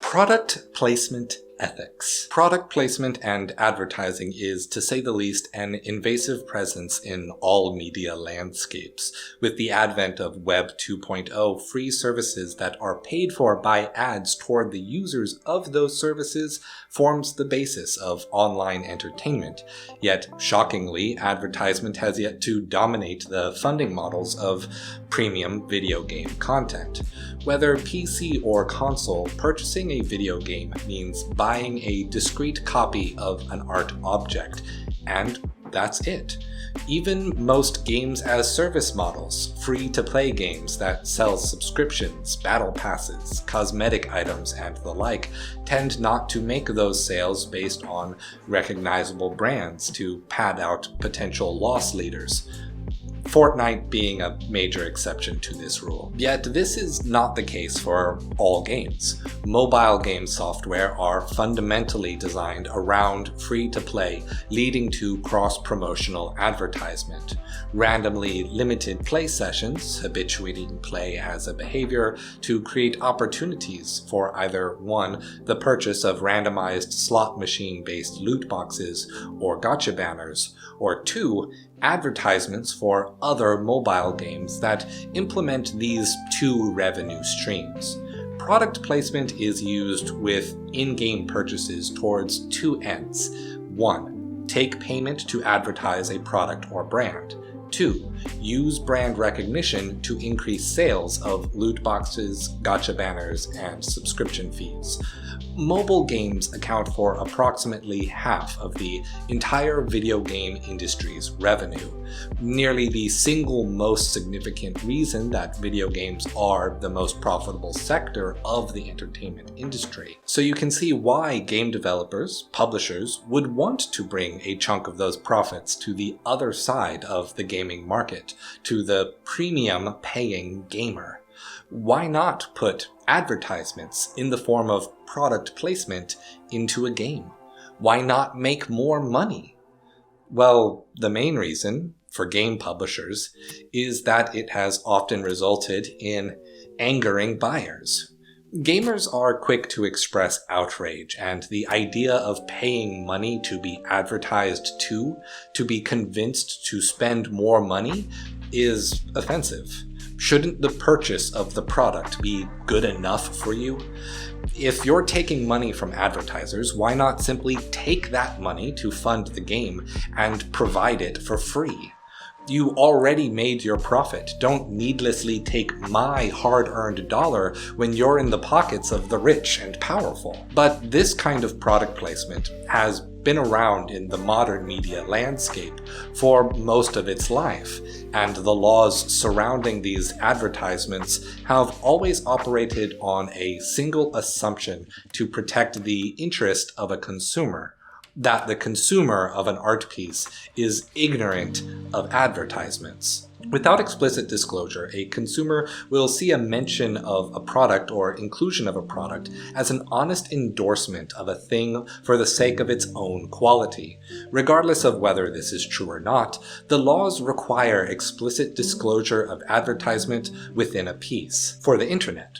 Product placement ethics. Product placement and advertising is, to say the least, an invasive presence in all media landscapes. With the advent of Web 2.0, free services that are paid for by ads toward the users of those services forms the basis of online entertainment. Yet, shockingly, advertisement has yet to dominate the funding models of premium video game content. Whether PC or console, purchasing a video game means buying a discrete copy of an art object, and that's it. Even most games as service models, free-to-play games that sell subscriptions, battle passes, cosmetic items, and the like, tend not to make those sales based on recognizable brands to pad out potential loss leaders. Fortnite being a major exception to this rule. Yet this is not the case for all games. Mobile game software are fundamentally designed around free-to-play, leading to cross-promotional advertisement. Randomly limited play sessions, habituating play as a behavior to create opportunities for either 1. The purchase of randomized slot machine-based loot boxes or gacha banners, or 2. Advertisements for other mobile games that implement these two revenue streams. Product placement is used with in-game purchases towards two ends. 1. Take payment to advertise a product or brand. 2. Use brand recognition to increase sales of loot boxes, gacha banners, and subscription fees. Mobile games account for approximately half of the entire video game industry's revenue, nearly the single most significant reason that video games are the most profitable sector of the entertainment industry. So you can see why game developers, publishers, would want to bring a chunk of those profits to the other side of the gaming market, to the premium paying gamer. Why not put advertisements in the form of product placement into a game? Why not make more money? Well, the main reason for game publishers is that it has often resulted in angering buyers. Gamers are quick to express outrage, and the idea of paying money to be advertised to be convinced to spend more money, is offensive. Shouldn't the purchase of the product be good enough for you? If you're taking money from advertisers, why not simply take that money to fund the game and provide it for free? You already made your profit. Don't needlessly take my hard-earned dollar when you're in the pockets of the rich and powerful. But this kind of product placement has been around in the modern media landscape for most of its life, and the laws surrounding these advertisements have always operated on a single assumption to protect the interest of a consumer: that the consumer of an art piece is ignorant of advertisements. Without explicit disclosure, a consumer will see a mention of a product or inclusion of a product as an honest endorsement of a thing for the sake of its own quality. Regardless of whether this is true or not, the laws require explicit disclosure of advertisement within a piece for the internet.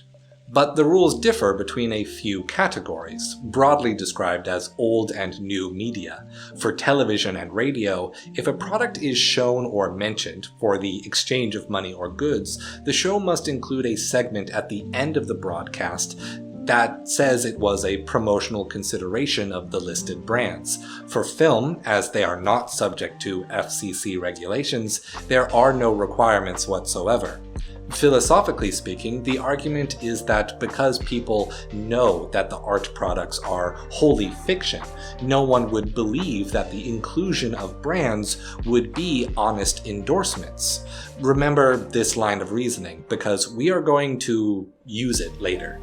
But the rules differ between a few categories, broadly described as old and new media. For television and radio, if a product is shown or mentioned for the exchange of money or goods, the show must include a segment at the end of the broadcast that says it was a promotional consideration of the listed brands. For film, as they are not subject to FCC regulations, there are no requirements whatsoever. Philosophically speaking, the argument is that because people know that the art products are wholly fiction, no one would believe that the inclusion of brands would be honest endorsements. Remember this line of reasoning, because we are going to use it later.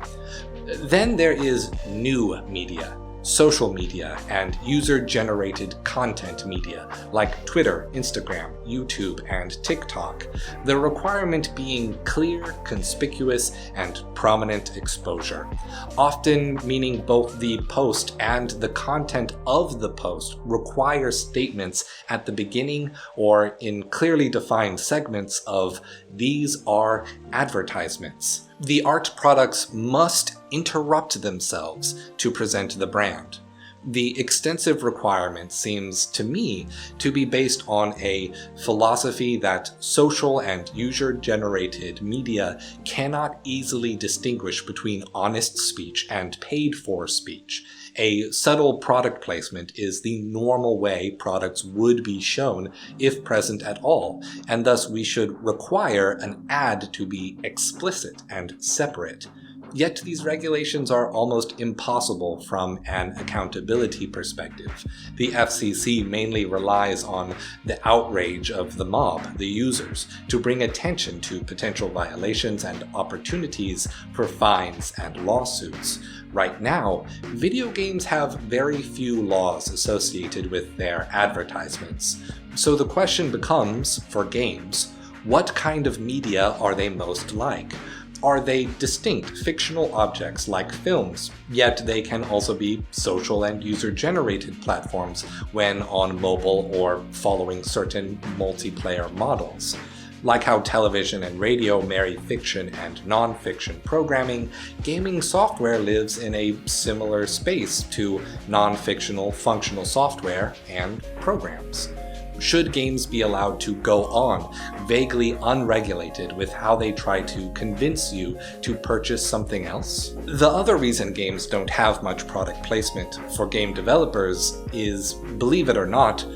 Then there is new media. Social media and user-generated content media like Twitter, Instagram, YouTube, and TikTok, the requirement being clear, conspicuous, and prominent exposure, often meaning both the post and the content of the post require statements at the beginning or in clearly defined segments of "these are advertisements." The art products must interrupt themselves to present the brand. The extensive requirement seems to me to be based on a philosophy that social and user-generated media cannot easily distinguish between honest speech and paid-for speech. A subtle product placement is the normal way products would be shown if present at all, and thus we should require an ad to be explicit and separate. Yet these regulations are almost impossible from an accountability perspective. The FCC mainly relies on the outrage of the mob, the users, to bring attention to potential violations and opportunities for fines and lawsuits. Right now, video games have very few laws associated with their advertisements. So the question becomes, for games, what kind of media are they most like? Are they distinct fictional objects like films, yet they can also be social and user-generated platforms when on mobile or following certain multiplayer models? Like how television and radio marry fiction and non-fiction programming, gaming software lives in a similar space to non-fictional functional software and programs. Should games be allowed to go on, vaguely unregulated with how they try to convince you to purchase something else? The other reason games don't have much product placement for game developers is, believe it or not,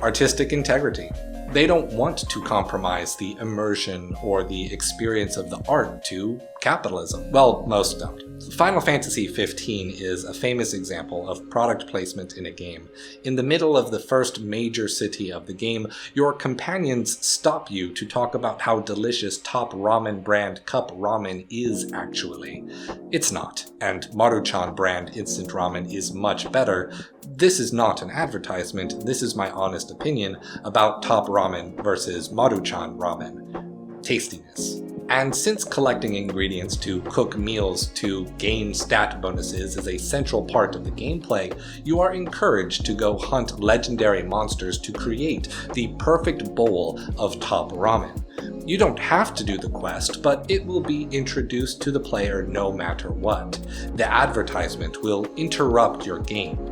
artistic integrity. They don't want to compromise the immersion or the experience of the art to capitalism. Well, most don't. Final Fantasy XV is a famous example of product placement in a game. In the middle of the first major city of the game, your companions stop you to talk about how delicious top ramen brand cup ramen is actually. It's not, and Maruchan brand instant ramen is much better. This is not an advertisement, this is my honest opinion about top ramen versus Maruchan ramen. Tastiness. And since collecting ingredients to cook meals to gain stat bonuses is a central part of the gameplay, you are encouraged to go hunt legendary monsters to create the perfect bowl of top ramen. You don't have to do the quest, but it will be introduced to the player no matter what. The advertisement will interrupt your game.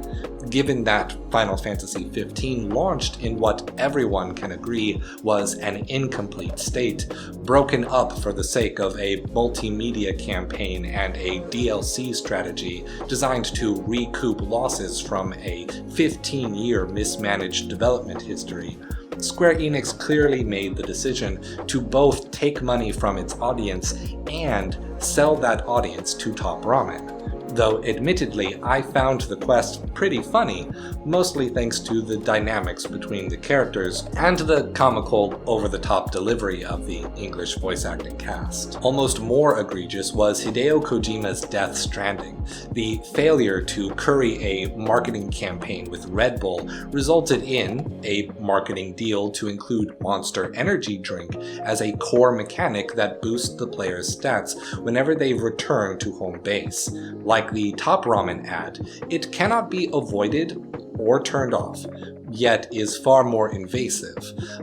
Given that Final Fantasy XV launched in what everyone can agree was an incomplete state, broken up for the sake of a multimedia campaign and a DLC strategy designed to recoup losses from a 15-year mismanaged development history, Square Enix clearly made the decision to both take money from its audience and sell that audience to Top Ramen. Though admittedly, I found the quest pretty funny, mostly thanks to the dynamics between the characters and the comical, over-the-top delivery of the English voice acting cast. Almost more egregious was Hideo Kojima's Death Stranding. The failure to curry a marketing campaign with Red Bull resulted in a marketing deal to include Monster Energy drink as a core mechanic that boosts the player's stats whenever they return to home base. Like the Top Ramen ad, it cannot be avoided or turned off, yet is far more invasive,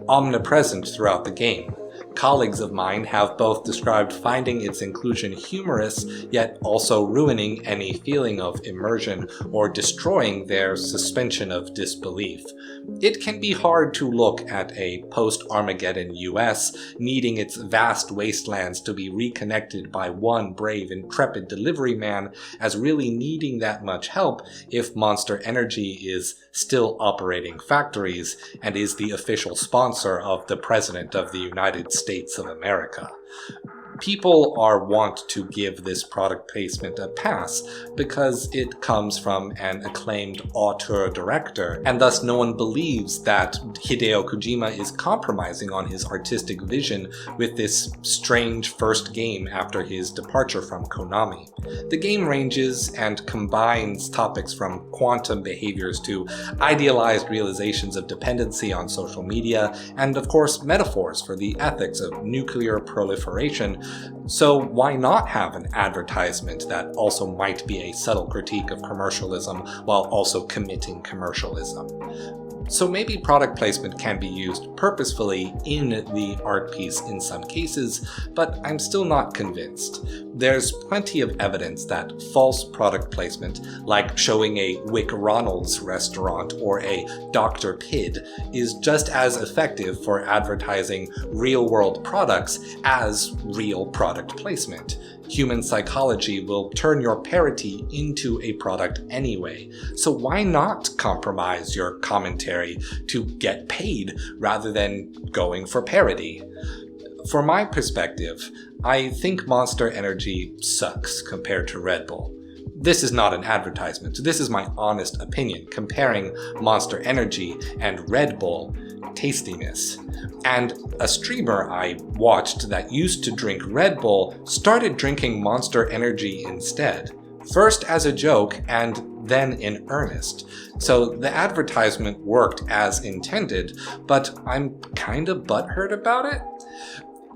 omnipresent throughout the game. Colleagues of mine have both described finding its inclusion humorous, yet also ruining any feeling of immersion or destroying their suspension of disbelief. It can be hard to look at a post-Armageddon US needing its vast wastelands to be reconnected by one brave, intrepid delivery man as really needing that much help if Monster Energy is still operating factories and is the official sponsor of the President of the United States of America. People are wont to give this product placement a pass because it comes from an acclaimed auteur-director, and thus no one believes that Hideo Kojima is compromising on his artistic vision with this strange first game after his departure from Konami. The game ranges and combines topics from quantum behaviors to idealized realizations of dependency on social media, and of course metaphors for the ethics of nuclear proliferation. So why not have an advertisement that also might be a subtle critique of commercialism while also committing commercialism? So maybe product placement can be used purposefully in the art piece in some cases, but I'm still not convinced. There's plenty of evidence that false product placement, like showing a Wick Ronald's restaurant or a Dr. Pidd, is just as effective for advertising real-world products as real product placement. Human psychology will turn your parody into a product anyway, so why not compromise your commentary to get paid rather than going for parody? From my perspective, I think Monster Energy sucks compared to Red Bull. This is not an advertisement, this is my honest opinion comparing Monster Energy and Red Bull tastiness. And a streamer I watched that used to drink Red Bull started drinking Monster Energy instead. First as a joke and then in earnest. So the advertisement worked as intended, but I'm kinda butthurt about it.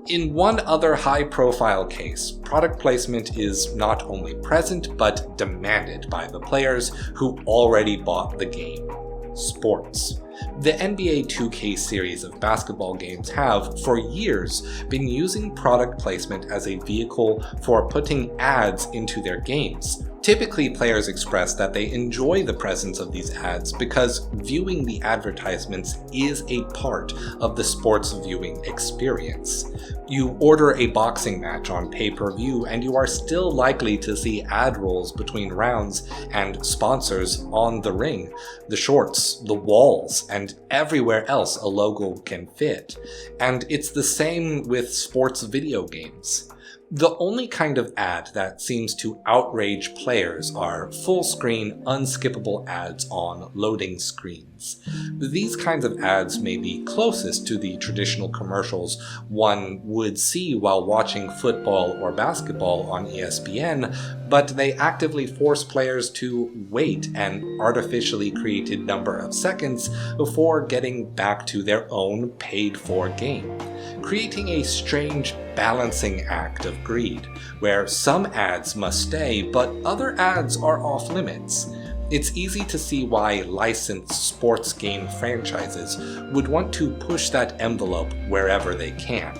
In one other high-profile case, product placement is not only present but demanded by the players who already bought the game. Sports. The NBA 2K series of basketball games have, for years, been using product placement as a vehicle for putting ads into their games. Typically, players express that they enjoy the presence of these ads because viewing the advertisements is a part of the sports viewing experience. You order a boxing match on pay-per-view and you are still likely to see ad rolls between rounds and sponsors on the ring, the shorts, the walls, and everywhere else a logo can fit. And it's the same with sports video games. The only kind of ad that seems to outrage players are full-screen, unskippable ads on loading screens. These kinds of ads may be closest to the traditional commercials one would see while watching football or basketball on ESPN, but they actively force players to wait an artificially created number of seconds before getting back to their own paid-for game, creating a strange balancing act of greed, where some ads must stay, but other ads are off limits. It's easy to see why licensed sports game franchises would want to push that envelope wherever they can.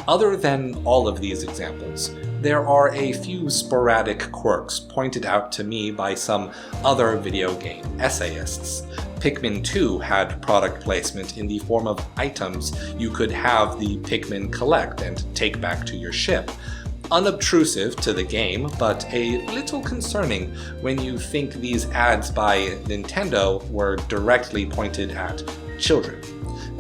Other than all of these examples, there are a few sporadic quirks pointed out to me by some other video game essayists. Pikmin 2 had product placement in the form of items you could have the Pikmin collect and take back to your ship. Unobtrusive to the game, but a little concerning when you think these ads by Nintendo were directly pointed at children.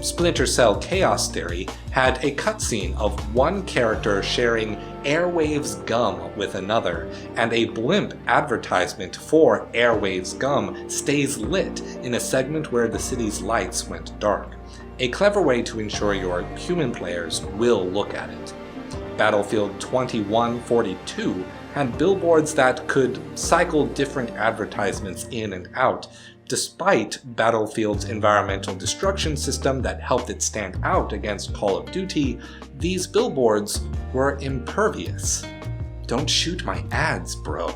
Splinter Cell Chaos Theory had a cutscene of one character sharing Airwaves gum with another, and a blimp advertisement for Airwaves gum stays lit in a segment where the city's lights went dark. A clever way to ensure your human players will look at it. Battlefield 2142 had billboards that could cycle different advertisements in and out. Despite Battlefield's environmental destruction system that helped it stand out against Call of Duty, these billboards were impervious. Don't shoot my ads, bro.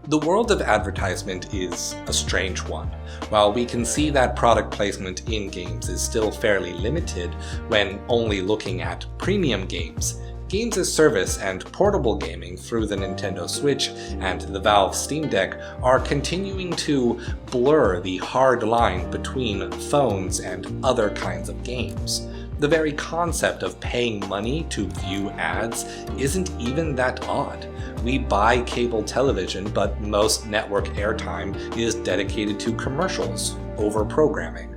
The world of advertisement is a strange one. While we can see that product placement in games is still fairly limited when only looking at premium games, games as service and portable gaming through the Nintendo Switch and the Valve Steam Deck are continuing to blur the hard line between phones and other kinds of games. The very concept of paying money to view ads isn't even that odd. We buy cable television, but most network airtime is dedicated to commercials over programming.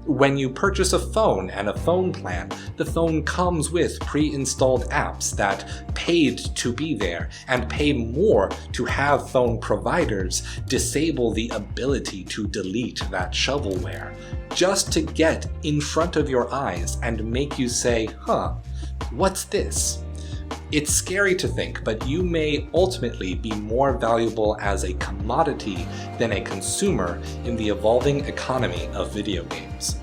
When you purchase a phone and a phone plan, the phone comes with pre-installed apps that paid to be there and pay more to have phone providers disable the ability to delete that shovelware, just to get in front of your eyes and make you say, huh, what's this? It's scary to think, but you may ultimately be more valuable as a commodity than a consumer in the evolving economy of video games.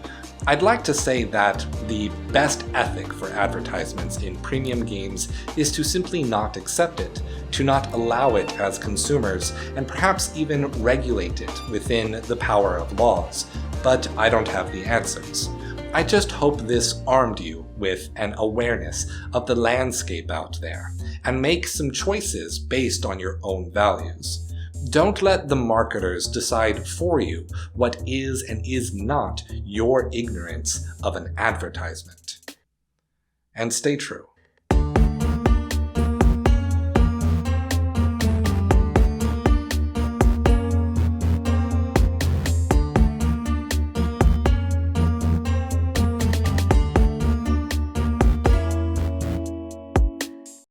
I'd like to say that the best ethic for advertisements in premium games is to simply not accept it, to not allow it as consumers, and perhaps even regulate it within the power of laws. But I don't have the answers. I just hope this armed you with an awareness of the landscape out there, and make some choices based on your own values. Don't let the marketers decide for you what is and is not your ignorance of an advertisement. And stay true.